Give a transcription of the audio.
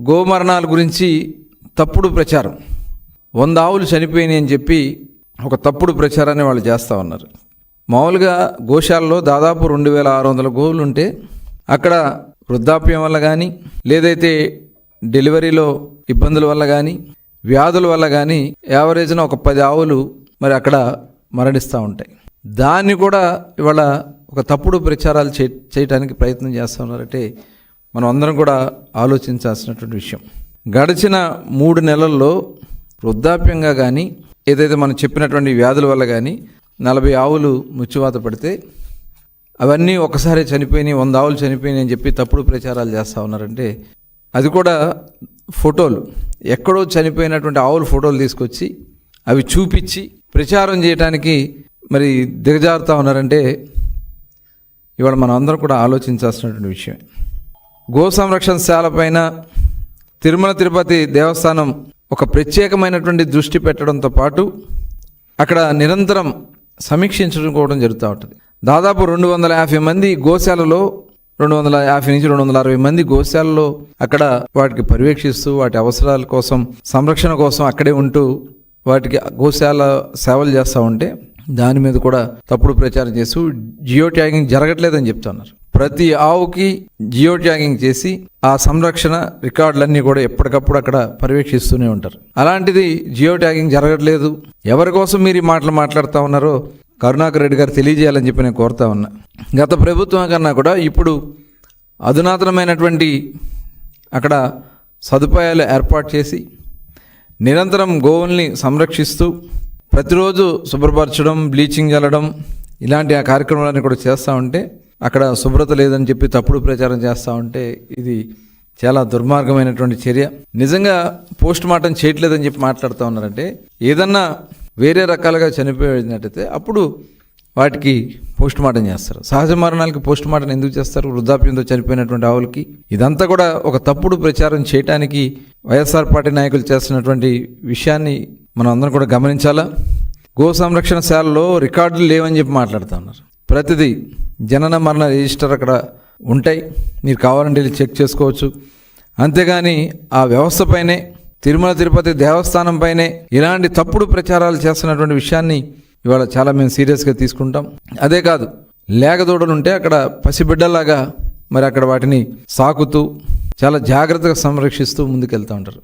గోమరణాల గురించి తప్పుడు ప్రచారం, 100 ఆవులు చనిపోయినాయి అని చెప్పి ఒక తప్పుడు ప్రచారాన్ని వాళ్ళు చేస్తూ ఉన్నారు. మామూలుగా గోశాలలో దాదాపు 2600 గోవులు ఉంటే అక్కడ వృద్ధాప్యం వల్ల కానీ, లేదైతే డెలివరీలో ఇబ్బందుల వల్ల కానీ, వ్యాధుల వల్ల కానీ యావరేజ్న ఒక 10 ఆవులు మరి అక్కడ మరణిస్తూ ఉంటాయి. దాన్ని కూడా ఇవాళ ఒక తప్పుడు ప్రచారాలు చేయడానికి ప్రయత్నం చేస్తూ ఉన్నారంటే మనం అందరం కూడా ఆలోచించాల్సినటువంటి విషయం. గడిచిన 3 నెలల్లో వృద్ధాప్యంగా కానీ, ఏదైతే మనం చెప్పినటువంటి వ్యాధుల వల్ల కానీ 40 ఆవులు మృత్యువాత పడితే అవన్నీ ఒకసారి చనిపోయినాయి, 100 ఆవులు చనిపోయినాయి అని చెప్పి తప్పుడు ప్రచారాలు చేస్తూ ఉన్నారంటే, అది కూడా ఫోటోలు, ఎక్కడో చనిపోయినటువంటి ఆవుల ఫోటోలు తీసుకొచ్చి అవి చూపించి ప్రచారం చేయడానికి మరి దిగజారుతూ ఉన్నారంటే ఇవాళ మనం అందరం కూడా ఆలోచించాల్సినటువంటి విషయం. గో సంరక్షణ శాల పైన తిరుమల తిరుపతి దేవస్థానం ఒక ప్రత్యేకమైనటువంటి దృష్టి పెట్టడంతో పాటు అక్కడ నిరంతరం సమీక్షించుకోవడం జరుగుతూ ఉంటుంది. దాదాపు 250 మంది గోశాలలో, 250 నుంచి 260 మంది గోశాలలో అక్కడ వాటికి పర్యవేక్షిస్తూ వాటి అవసరాల కోసం, సంరక్షణ కోసం అక్కడే ఉంటూ వాటికి గోశాల సేవలు చేస్తూ ఉంటే దాని మీద కూడా తప్పుడు ప్రచారం చేస్తూ జియో ట్యాగింగ్ జరగట్లేదని చెప్తున్నారు. ప్రతి ఆవుకి జియో ట్యాగింగ్ చేసి ఆ సంరక్షణ రికార్డులన్నీ కూడా ఎప్పటికప్పుడు అక్కడ పర్యవేక్షిస్తూనే ఉంటారు. అలాంటిది జియో ట్యాగింగ్ జరగట్లేదు. ఎవరి కోసం మీరు ఈ మాటలు మాట్లాడుతూ ఉన్నారో కరుణాకర్ రెడ్డి గారు తెలియజేయాలని చెప్పి నేను కోరుతా ఉన్నా. గత ప్రభుత్వం కన్నా కూడా ఇప్పుడు అధునాతనమైనటువంటి అక్కడ సదుపాయాలు ఏర్పాటు చేసి నిరంతరం గోవుల్ని సంరక్షిస్తూ ప్రతిరోజు శుభ్రపరచడం, బ్లీచింగ్ చల్లడం, ఇలాంటి ఆ కార్యక్రమాలన్నీ కూడా చేస్తూ ఉంటే అక్కడ శుభ్రత లేదని చెప్పి తప్పుడు ప్రచారం చేస్తూ ఉంటే ఇది చాలా దుర్మార్గమైనటువంటి చర్య. నిజంగా పోస్ట్ మార్టం చేయట్లేదని చెప్పి మాట్లాడుతూ ఉన్నారంటే, ఏదన్నా వేరే రకాలుగా చనిపోయినట్టయితే అప్పుడు వాటికి పోస్ట్ మార్టం చేస్తారు. సహజ మరణాలకి పోస్ట్ మార్టం ఎందుకు చేస్తారు? వృద్ధాప్యంతో చనిపోయినటువంటి ఆవులకి. ఇదంతా కూడా ఒక తప్పుడు ప్రచారం చేయడానికి వైఎస్ఆర్ పార్టీ నాయకులు చేస్తున్నటువంటి విషయాన్ని మనం అందరం కూడా గమనించాలా. గో సంరక్షణ శాలలో రికార్డులు లేవని చెప్పి మాట్లాడుతూ ఉన్నారు. ప్రతిదీ జనన మరణ రిజిస్టర్ అక్కడ ఉంటాయి, మీరు కావాలంటే చెక్ చేసుకోవచ్చు. అంతేగాని ఆ వ్యవస్థపైనే, తిరుమల తిరుపతి దేవస్థానం పైనే ఇలాంటి తప్పుడు ప్రచారాలు చేస్తున్నటువంటి విషయాన్ని ఇవాళ చాలా మేము సీరియస్గా తీసుకుంటాం. అదే కాదు, లేగదూడలు ఉంటే అక్కడ పసిబిడ్డలాగా మరి అక్కడ వాటిని సాకుతూ చాలా జాగ్రత్తగా సంరక్షిస్తూ ముందుకెళ్తూ ఉంటారు.